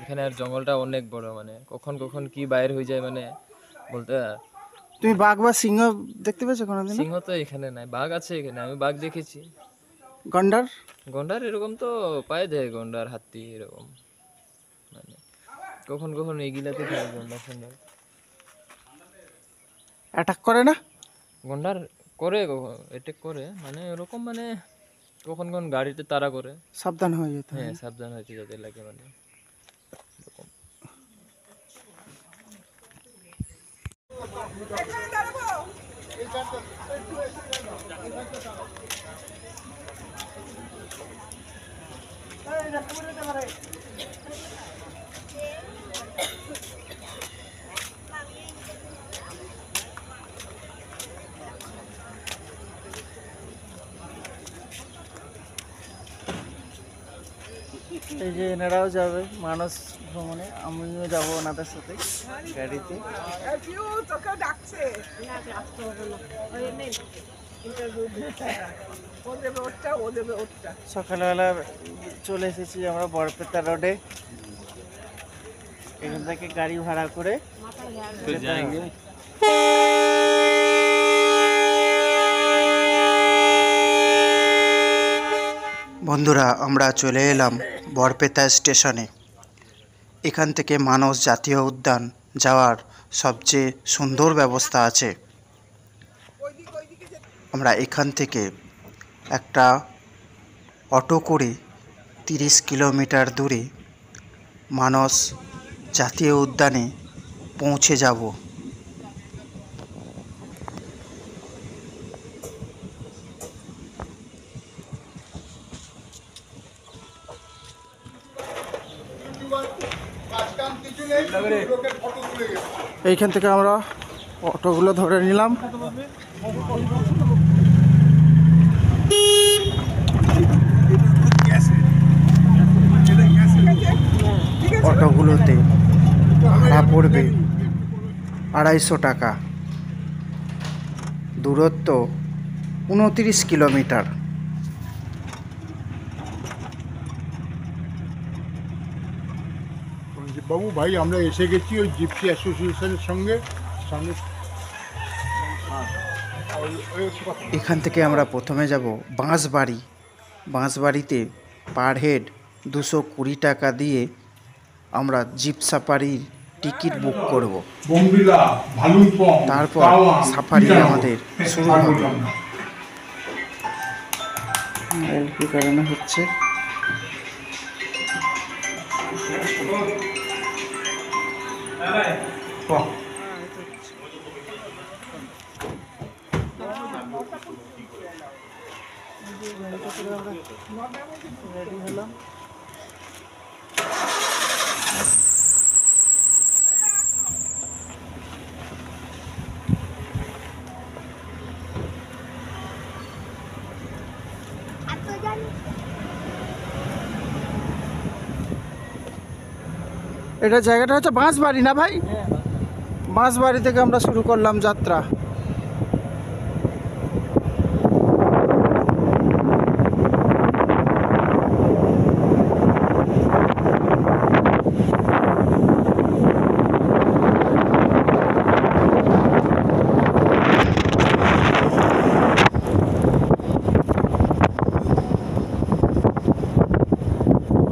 এখানে আর জঙ্গলটা অনেক বড়, মানে কখন কখন কি বাইর হয়ে যায় মানে বলতে। তুমি বাঘ বা সিংহ দেখতে পেয়েছো কোনোদিন? সিংহ তো এখানে নাই, বাঘ আছে এখানে, আমি বাঘ দেখেছি। গন্ডার? গন্ডার এরকম তো পাওয়া যায়, গন্ডার হাতি এরকম, মানে কখন কখন এগুলাতে থাকে গন্ডার ফন্ডার। অ্যাটাক করে না? গন্ডার করে, কখন অ্যাটেক করে মানে ওরকম, মানে কখন কখন গাড়িতে তাড়া করে। সাবধান হয়ে যেতে হ্যাঁ, হয়। সাবধান হইতে যাতে লাগে মানে এরকম। এই যে এনারাও যাবে মানস ভ্রমণে, আমিও যাবো ওনাদের সাথে গাড়িতে। সকালবেলা চলে এসেছি আমরা বরপেটা রোডে। এখান থেকে গাড়ি ভাড়া করে যেতে হবে। বন্ধুরা, আমরা চলে এলাম বরপেটা স্টেশনে। এখান থেকে মানস জাতীয় উদ্যান যাওয়ার সবচেয়ে সুন্দর ব্যবস্থা আছে। আমরা এখান থেকে একটা অটো করে 30 কিলোমিটার দূরে মানস জাতীয় উদ্যানে পৌঁছে যাব। এইখান থেকে আমরা অটোগুলো ধরে নিলাম। অটোগুলোতে ভাড়া পড়বে 250 টাকা। দূরত্ব 29 কিলোমিটার। বাবু ভাই, আমরা এসে গেছি ওই জিপসি অ্যাসোসিয়েশনের সঙ্গে সামনে। এখান থেকে আমরা প্রথমে যাব বাঁশবাড়ি। বাঁশবাড়িতে পার হেড 220 টাকা দিয়ে আমরা জিপ সাফারির টিকিট বুক করব। তারপর সাফারি আমাদের শুরু হবে। এলপি কারণে হচ্ছে। রেডি হলাম। এটা জায়গাটা হচ্ছে বাঁশবাড়ি না ভাই? বাঁশবাড়ি থেকে আমরা শুরু করলাম যাত্রা।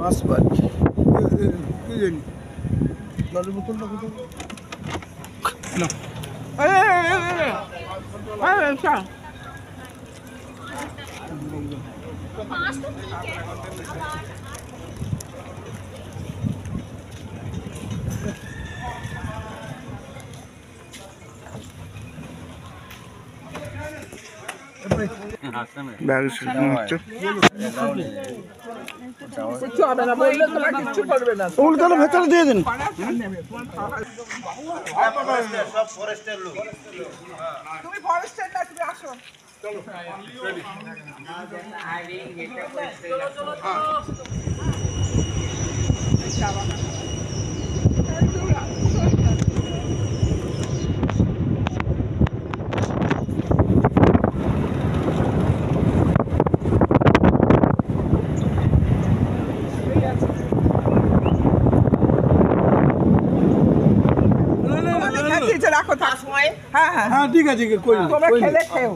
বাঁশবাড়ি উল্টানো ভেতরে দিয়ে দিন। তুমি ফরেস্টের না, তুমি আসো। হ্যাঁ হ্যাঁ হ্যাঁ ঠিক আছে কই তোমরা খেলে খেও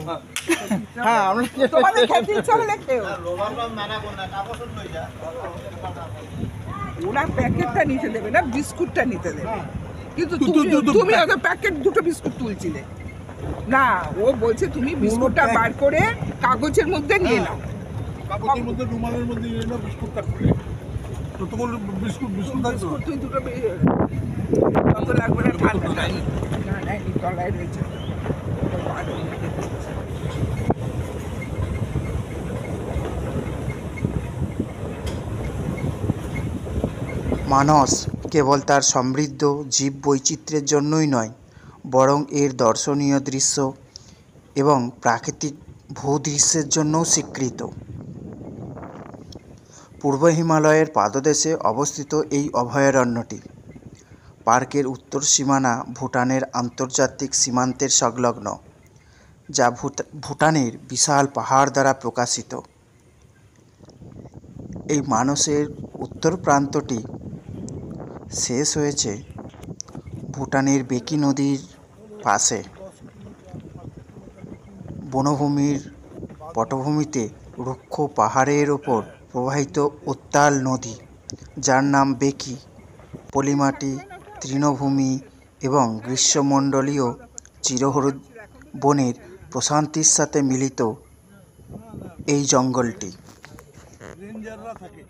হ্যাঁ আমরা তোমাদের খেতে ইচ্ছা হলে খেও ওরা প্যাকেটটা নিতে দেবে না, বিস্কুটটা নিতে দেবে। কিন্তু তুমি হয়তো প্যাকেট দুটো বিস্কুট তুলছিলে না, ও বলছে তুমি বিস্কুটটা বার করে কাগজের মধ্যে নিয়ে নাও। কাগজের মধ্যে রুমালের মধ্যে নিয়ে নাও বিস্কুটটা খুলে, কতগুলো বিস্কুট বিস্কুট থাকতো। বিস্কুট তুই দুটো কত লাগবে না, ঠান্ডা নাই না নাই তলায় রয়েছে। মানস কেবল তার সমৃদ্ধ জীব বৈচিত্র্যের জন্যই নয়, বরং এর দর্শনীয় দৃশ্য এবং প্রাকৃতিক ভূদৃশ্যের জন্যও স্বীকৃত। পূর্ব হিমালয়ের পাদদেশে অবস্থিত এই অভয়ারণ্যটি পার্কের উত্তর সীমানা ভুটানের আন্তর্জাতিক সীমান্তের সংলগ্ন, যা ভুটানের বিশাল পাহাড় দ্বারা প্রকাশিত। এই মানসের উত্তর প্রান্তটি শেষ হয়েছে ভুটানের বেকি নদীর পাশে। বনভূমির পটভূমিতে রুক্ষ পাহাড়ের ওপর প্রবাহিত উত্তাল নদী, যার নাম বেকি, পলিমাটি, তৃণভূমি এবং গ্রীষ্মমণ্ডলীয় চিরহরিৎ বনের প্রশান্তির সাথে মিলিত এই জঙ্গলটি। রেঞ্জাররা থাকে।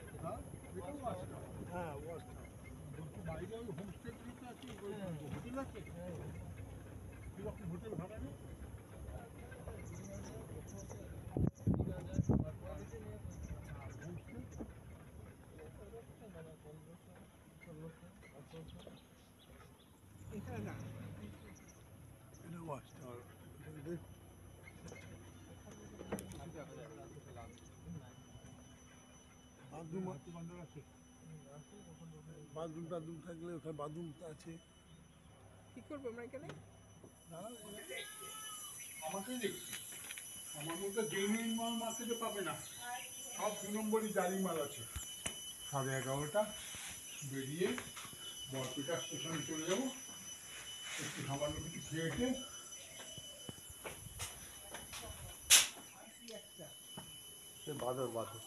বাথরুম টাথরুম থাকলে ওখানে বাথরুম আছে। কি করবো আমরা এখানে? আমাকে দেখছি আমার মধ্যে জেনুইন মাল মার্কেটে পাবে না, সব 2 নম্বরই জালি মাল আছে। 11:30 বেরিয়ে বরপেটা স্টেশনে চলে যাবো, একটু সামান্য কিছু খেয়েছে। বাদর বাদর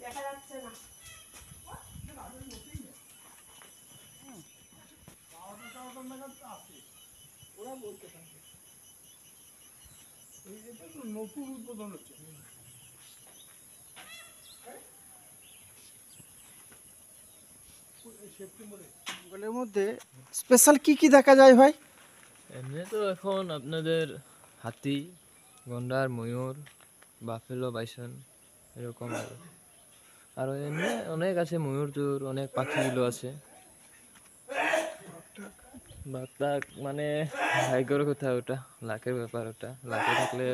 দেখা যাচ্ছে না। ওরা বলতে পারবে এটা তো নতুন উদ্বোধন হচ্ছে। জঙ্গলের মধ্যে স্পেশাল কি কি দেখা যায় ভাই? এমনি তো এখন আপনাদের হাতি, গন্ডার, ময়ূর, বাফেলো, বাইসন এরকম আরও এমনি অনেক আছে, ময়ূর টুর অনেক পাখিগুলো আছে। বাঘটাক মানে ভাগ্যর কথা, ওটা লাখের ব্যাপার, ওটা লাখে থাকলে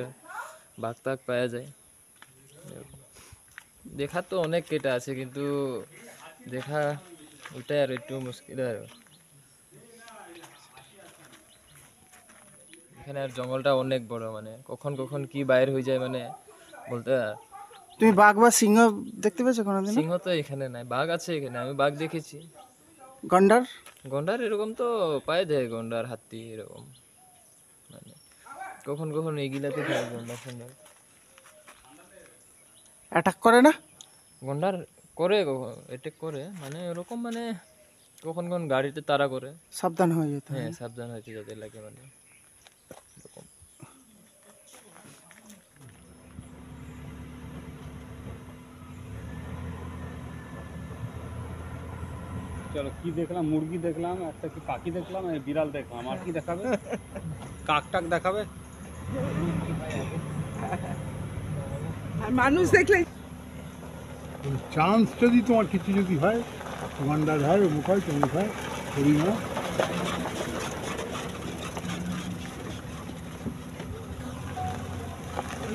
বাঘটাক পাওয়া যায়। দেখার তো অনেক কেটা আছে, কিন্তু দেখা ওটাই আর একটু মুশকিল আর। এখানে আর জঙ্গলটা অনেক বড়, মানে কখন কখন কি বাইর হয়ে যায় মানে বলতে। তুমি বাঘ বা সিংহ দেখতে পেয়েছো কোনোদিন? সিংহ তো এখানে নাই, বাঘ আছে এখানে, আমি বাঘ দেখেছি। গন্ডার? গন্ডার এরকম তো পায়ে যায়, গন্ডার, হাতি এরকম, মানে কখন কখন এগুলাতে থাকে গন্ডার ফন্ডার। অ্যাটাক করে না? গন্ডার করে, কখন অ্যাটেক করে, মানে এরকম মানে কখন কখন গাড়িতে তাড়া করে। সাবধান হয়ে যেতে হয়। হ্যাঁ, সাবধান হয়েছে যাদের লাগে, মানে এরকম। চলো, কি দেখলাম? মুরগি দেখলাম, একটা কি পাখি দেখলাম, আর বিড়াল দেখলাম। আর কি দেখাবে? কাক টাক দেখাবে? আর মানুষ দেখলে চান্স যদি তোমার কিছু যদি হয়, গন্ডার হয়, অমুক হয়, তমুক হয়, হরিণ হয়।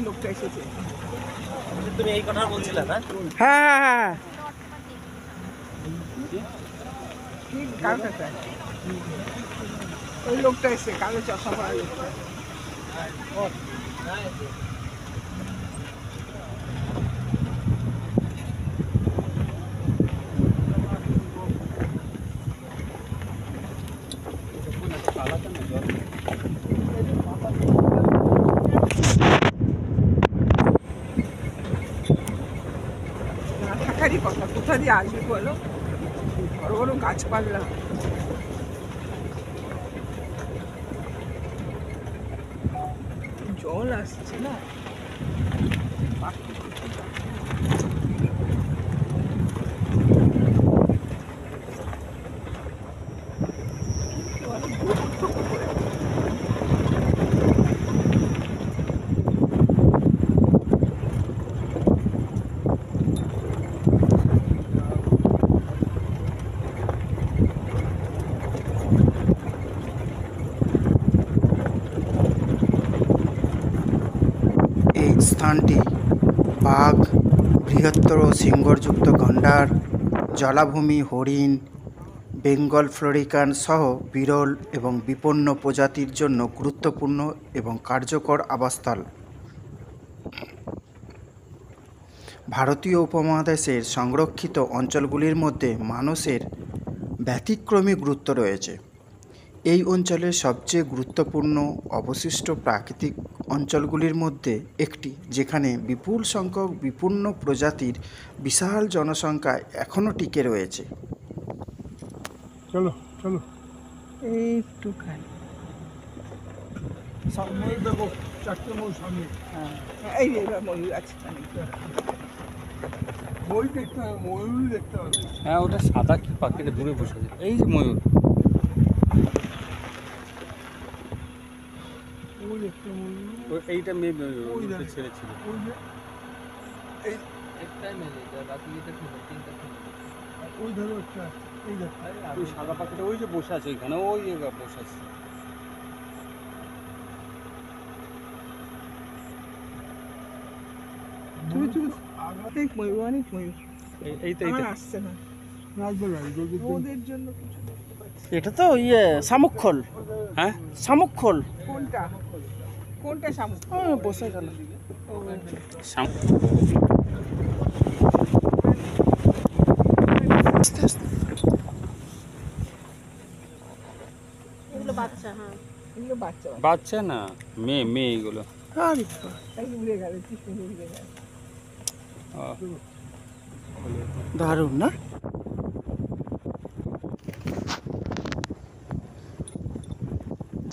লোকটা এসেছে। তুমি এই কথা বলছিলে না? হ্যাঁ হ্যাঁ হ্যাঁ। কি কার কাছে? ওই লোকটা এসে, কালো চশমা পরা লোকটা। দিয়ে কথা, কোথা দিয়ে আসবে বলো? বড় বড় গাছপালা। জল আসছে না? এই স্থানটি বাঘ, বৃহত্তর সিংহযুক্ত গন্ডার, জলাভূমি হরিণ, বেঙ্গল ফ্লোরিকান সহ বিরল এবং বিপন্ন প্রজাতির জন্য গুরুত্বপূর্ণ এবং কার্যকর আবাসস্থল। ভারতীয় উপমহাদেশের সংরক্ষিত অঞ্চলগুলির মধ্যে মানসের ব্যতিক্রমী গুরুত্ব রয়েছে। এই অঞ্চলের সবচেয়ে গুরুত্বপূর্ণ অবশিষ্ট প্রাকৃতিক অঞ্চলগুলির মধ্যে একটি, যেখানে বিপুল সংখ্যক বিপন্ন প্রজাতির বিশাল জনসংখ্যা এখনও টিকে রয়েছে। চলো চলো, একটুখানি সামনে দেখো, 4টে ময়ূর সামনে। এই যে এবার ময়ূর আছে খানিকটা। মই দেখতে হবে, ময়ূরই দেখতে হবে। হ্যাঁ, ওটা সাদা কি পাখিটা দূরে বসে আছে, এই যে ময়ূর। ওই দেখতে ময়ূর, এইটা মেয়ে ওই দেখ। ছেড়ে ছিল। ওই যে একটাই মেলে, বাকি যেটা ছিল তিনটা ছিল। ওই ধরো একটা, এই দেখো। ওই সাদা পাখিটা ওই যে বসে আছে ওইখানে, ওই যে বসে আছে। তুমি দেখ ময়ূর, অনেক ময়ূর। এইটা আমার আসছে না, রাখবে না, যদি ওদের জন্য কিছু দেখতে পাচ্ছি। এটা তো শামুকখোল, হ্যাঁ, শামুকখোল। কোনটা কোনটা শামুক? বসে গেল। এগুলো বাচ্চা, হ্যাঁ। এগুলো বাচ্চা বাচ্চা না, মেয়ে মেয়ে এগুলো। এই উড়ে গেল, কি সুন্দর উড়ে গেল। দারুণ না?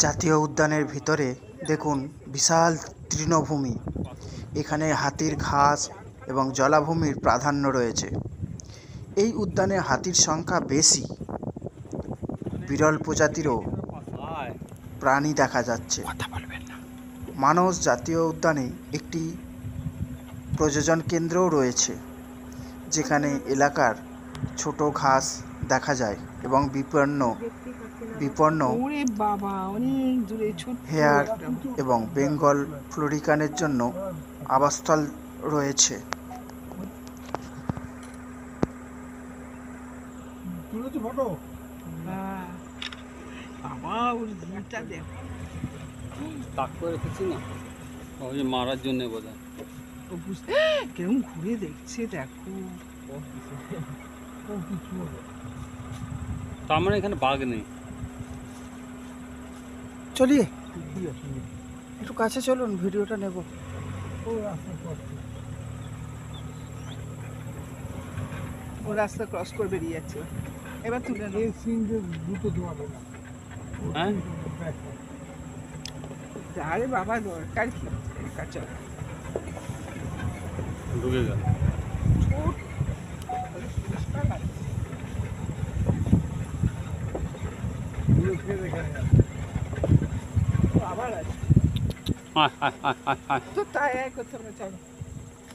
জাতীয় উদ্যানের ভিতরে দেখুন বিশাল তৃণভূমি। এখানে হাতির ঘাস এবং জলাভূমির প্রাধান্য রয়েছে। এই উদ্যানে হাতির সংখ্যা বেশি, বিরল প্রজাতিরও প্রাণী দেখা যাচ্ছে। মানস জাতীয় উদ্যানে একটি প্রজনন কেন্দ্রও রয়েছে, যেখানে এলাকার ছোট ঘাস দেখা যায় এবং বিপন্ন ওরে বাবা, অনেক দূরে ছোট হেয়ার একটা। এবং বেঙ্গল ফ্লোরিকানের জন্য আবাসস্থল রয়েছে। তুলেছো ফটো? হ্যাঁ। বাবা, ওর দিনটা দেখো। তাক করে রেখেছি না, ওই যে মারার জন্য বোধ হয়। ও বুঝতে কেমন ঘুরে দেখছে, দেখো। ও কিছু তার মানে এখানে বাঘ নেই। চলিয়ে একটু কাছে চলুন, ভিডিওটা নেব। ও রাস্তা করছে। ও রাস্তা ক্রস করে বেরিয়ে যাচ্ছে। এবার তুলে নাও। এই সিনকে দুটো দেওয়া না। হ্যাঁ, আরে বাবা, দরকার কি? কাঁচা ঢুকে গেল। ছোট পরিষ্কার লাগছে। ও আবার আছে। হায় হায় হায় হায় হায়। তো তাই করতে হবে, চলো।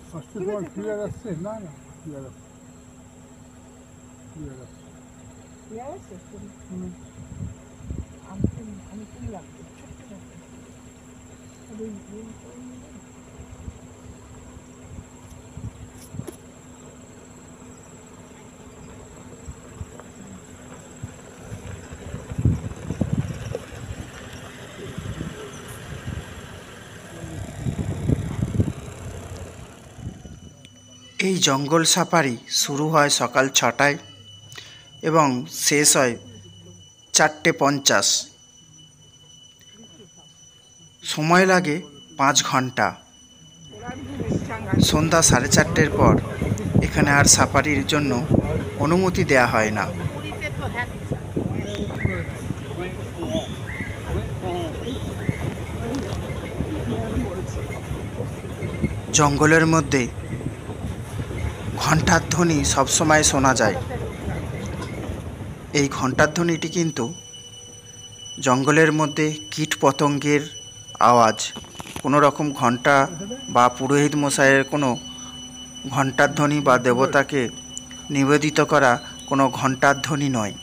ফার্স্টে তোমার ক্লিয়ার আসছে? না না, ক্লিয়ার আসছে, ক্লিয়ার আসছে। ক্লিয়ার আছে? আমি কি লাগবে? ছোট্ট লাগবে। এই জঙ্গল সাফারি শুরু হয় সকাল 6টায় এবং শেষ হয় 4:50। সময় লাগে 5 ঘন্টা। সন্ধ্যা 4:30 পর এখানে আর সাফারির জন্য অনুমতি দেয়া হয় না। জঙ্গলের মধ্যে ঘণ্টার ধ্বনি সবসময় শোনা যায়। এই ঘণ্টার ধ্বনিটি কিন্তু জঙ্গলের মধ্যে কীট পতঙ্গের আওয়াজ, কোনো রকম ঘণ্টা বা পুরোহিত মশাইয়ের কোনো ঘণ্টার ধ্বনি বা দেবতাকে নিবেদিত করা কোনো ঘণ্টার ধ্বনি নয়।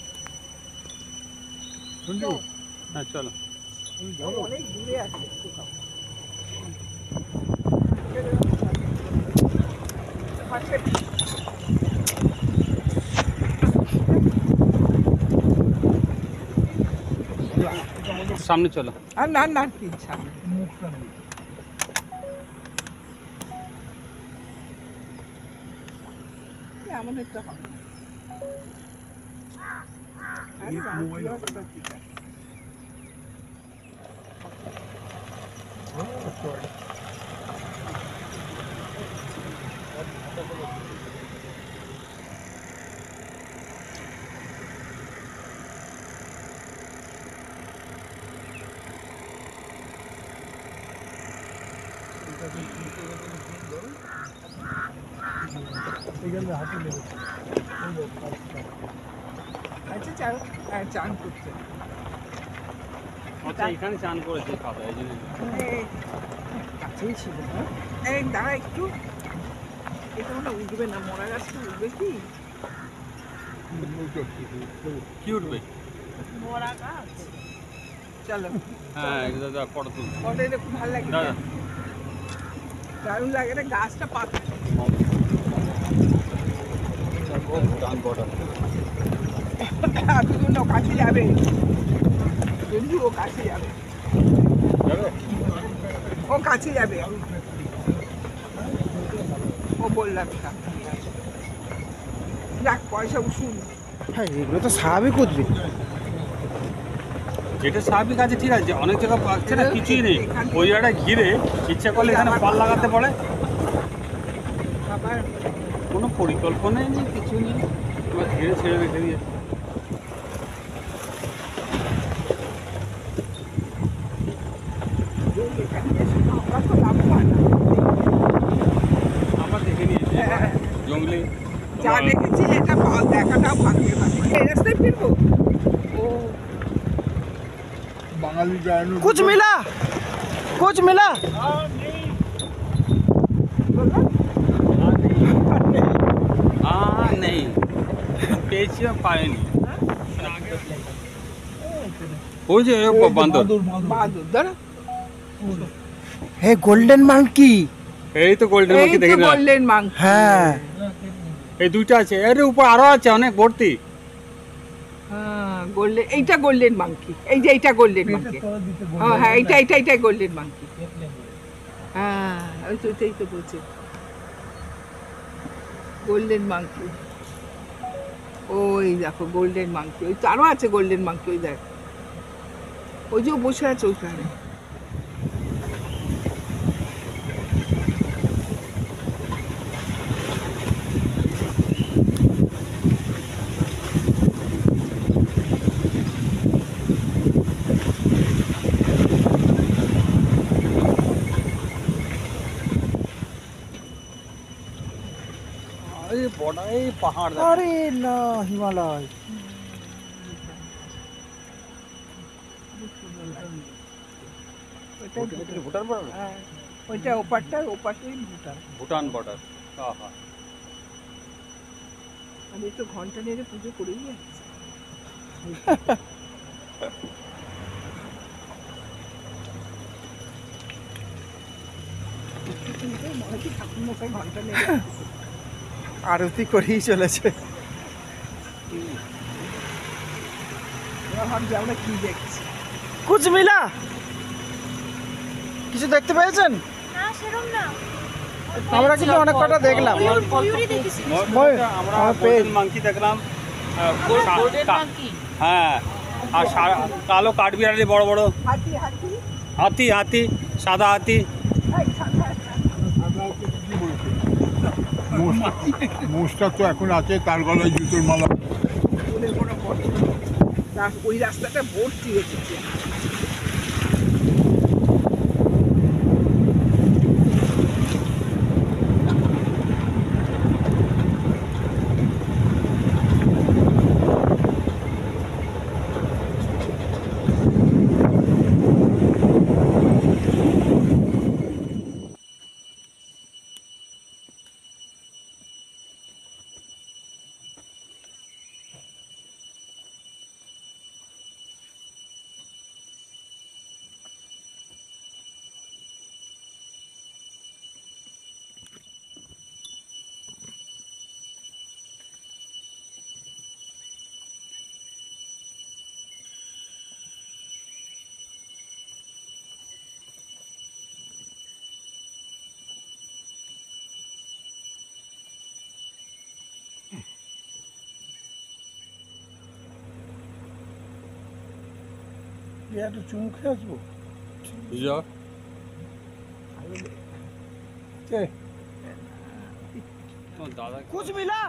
হ্যাঁ চলো। অনেক দূরে আছে। সামনে চলো। আর না না কি সামনে আমাদের তো হবে না। আচ্ছা চাও চান করতে আচ্ছা এখানে চান করেছে খাতা এই জন্য। কাছেই ছিল না। এই দাঁড়া একটু, এটা মনে উঠবে না, মরা গাছটা উঠবে কি? কি উঠবে? মরা গাছ। চলো হ্যাঁ এটা দাদা ফটো তুল। ফটো এটা খুব ভালো লাগে, দাদা দারুণ লাগে রে, গাছটা পাতা। ভুটান বর্ডার। দুজন ও কাছে যাবে, বন্ধু ও কাছে যাবে, যাবে? ও কাছে যাবে, ও বললাম যাক পয়সা উসুল। হ্যাঁ, এগুলো তো স্বাভাবিক উদ্ভিদ। যেটা স্বাভাবিক আছে ঠিক আছে, অনেক জায়গা পাচ্ছে না, কিছুই নেই। ওই জায়গাটা ঘিরে ইচ্ছা করলে এখানে পাল লাগাতে পারে। আবার কোনো পরিকল্পনাই নেই, কিছু নেই, এবার ঘিরে ছেড়ে রেখে দিয়েছে। আমরা তো লাভবান না। আমরা দেখে নিয়েছি জঙ্গলে যা দেখেছি এটা দেখাটাও ভাগ্যে ভাগ্যে। এই রাস্তায় ফিরবো। ও বাঙালি জানো কুছ মিলা, কুছ মিলা। বললাম নেই, পেয়েছি পাইনি। ওই যে বান্দর, বাদুর দাঁড়া, হে গোল্ডেন মাঙ্কি। এই তো গোল্ডেন এই মাঙ্কি তো দেখে না? Golden monkey. হ্যাঁ, এই দুইটা আছে, এর উপর আরো আছে অনেক ভর্তি। হ্যাঁ গোল্ডেন, এইটা গোল্ডেন মাঙ্কি, এই যে এইটা গোল্ডেন মাঙ্কি। হ্যাঁ এইটা গোল্ডেন মাঙ্কি। হ্যাঁ ওই তো এটাই তো বলছে গোল্ডেন মাঙ্কি। ওই দেখো গোল্ডেন মাঙ্কি, ওই তো আরো আছে গোল্ডেন মাঙ্কি, ওই দেখ ওই যে বসে আছে ওইখানে। এই বড় এই পাহাড় দেখো। আরে না, হিমালয়। ভুটান বর্ডার, হ্যাঁ, ওইটা ওপারটা, ওপারটাই ভুটান। ভুটান বর্ডার। আহা আমি তো ঘন্টা নেড়ে পুজো করেই যাচ্ছি। মনে হচ্ছে ঠাকুর মশাই ঘন্টা নেড়ে আরতি করেই চলেছে। ভাবছি আমরা কি দেখছি। কুছ মিলা, কিছু দেখতে পেয়েছেন? না সেরকম না, আমরা কিন্তু অনেক কটা দেখলাম। ময়ূরই দেখেছি। ময়ূর, আমরা আমার গোল্ডেন পেজ। মাঙ্কি দেখলাম। Golden monkey. হ্যাঁ, আর কালো কাঠবিড়ালি বড় বড় হাতি হাতি, হাতি, সাদা হাতি। এই সাদা হাতি। মোষটা তো এখন আছে, তার গলায় জুতোর মালা। ফুলের কোনো গর্ত নেই। ওই রাস্তাটা ভর্তি হয়েছে। একটু চুমু খেয়ে আসবো। দাদা कुछ मिला?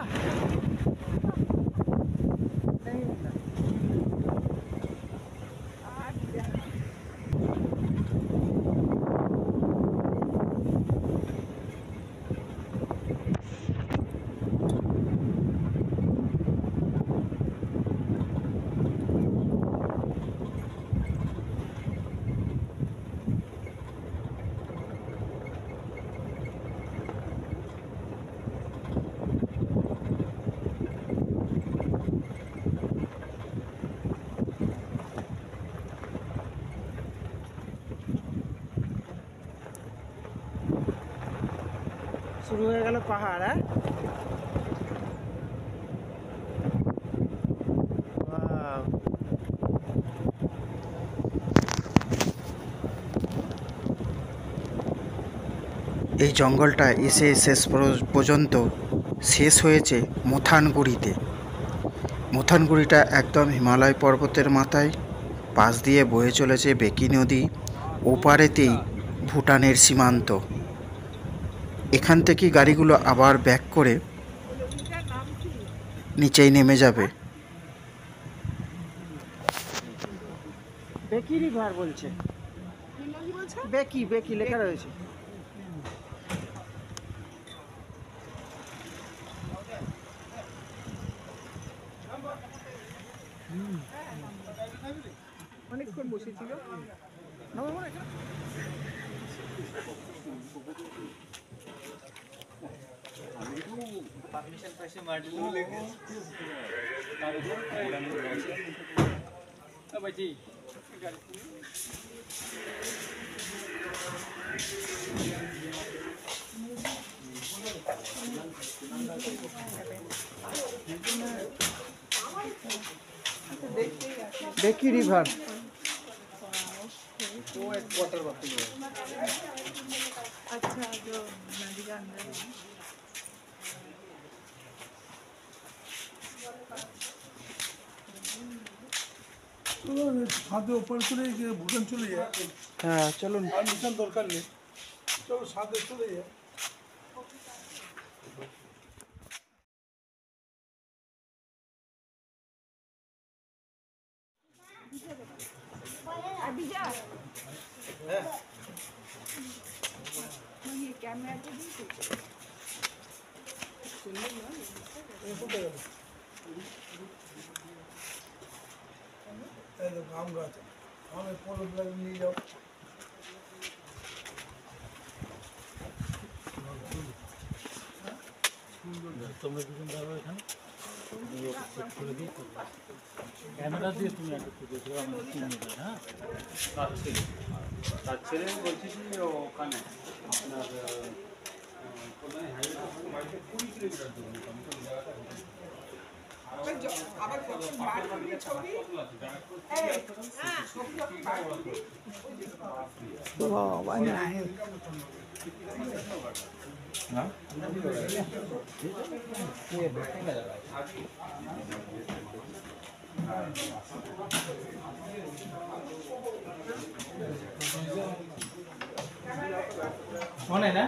শুরু হয়ে গেল পাহাড়। হ্যাঁ, এই জঙ্গলটা এসে শেষ পর্যন্ত শেষ হয়েছে মুথানগুড়িতে। মুথানগুড়িটা একদম হিমালয় পর্বতের মাথায়, পাশ দিয়ে বয়ে চলেছে বেকি নদী, ওপারেতেই ভুটানের সীমান্ত। এখান থেকে গাড়িগুলো আবার ব্যাক করে নিচেই নেমে যাবে। বেকি রিভার বলছে, বেকি বেকি লেখা রয়েছে। অনেকক্ষণ বসেছিল। बेकी रिवर अच्छा जो नदी का अंदर है। ছাদে ওপর করে গিয়ে ভুটান চলে যায়। হ্যাঁ চলুন। আর নিশান দরকার নেই, চলো ছাদে চলে যায়। ये कैमरा को दी আম গাছ, আমের পলক লাগিয়ে নিয়ে যাও। ক্যামেরা দিয়ে তুমি একটা দেখো আমার চিনি না। হ্যাঁ, তার ছেলে বলছি যে ওখানে আপনার কোথায় হাইওয়ে 20 কিলোমিটার দূরে আবার বার করবি ছবি। बाबा नहीं মনে না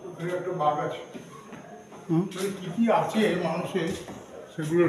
ওখানে একটা বাঘ আছে, মানে কি কি আছে মানুষের সেগুলো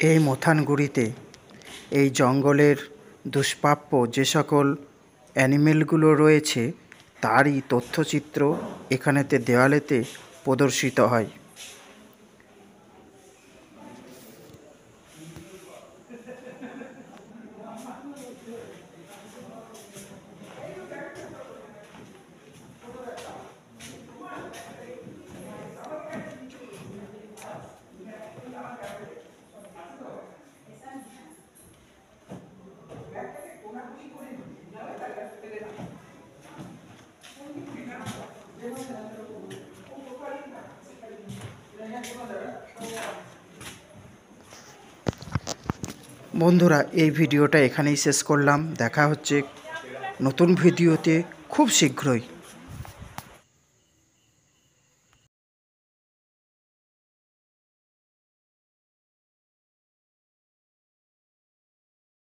এই মথানগুড়িতে এই জঙ্গলের দুষ্প্রাপ্য যে সকল অ্যানিমেলগুলো রয়েছে তারই তথ্যচিত্র এখানেতে দেওয়ালেতে প্রদর্শিত হয়। বন্ধুরা, এই ভিডিওটা এখানেই শেষ করলাম। দেখা হচ্ছে নতুন ভিডিওতে খুব শীঘ্রই।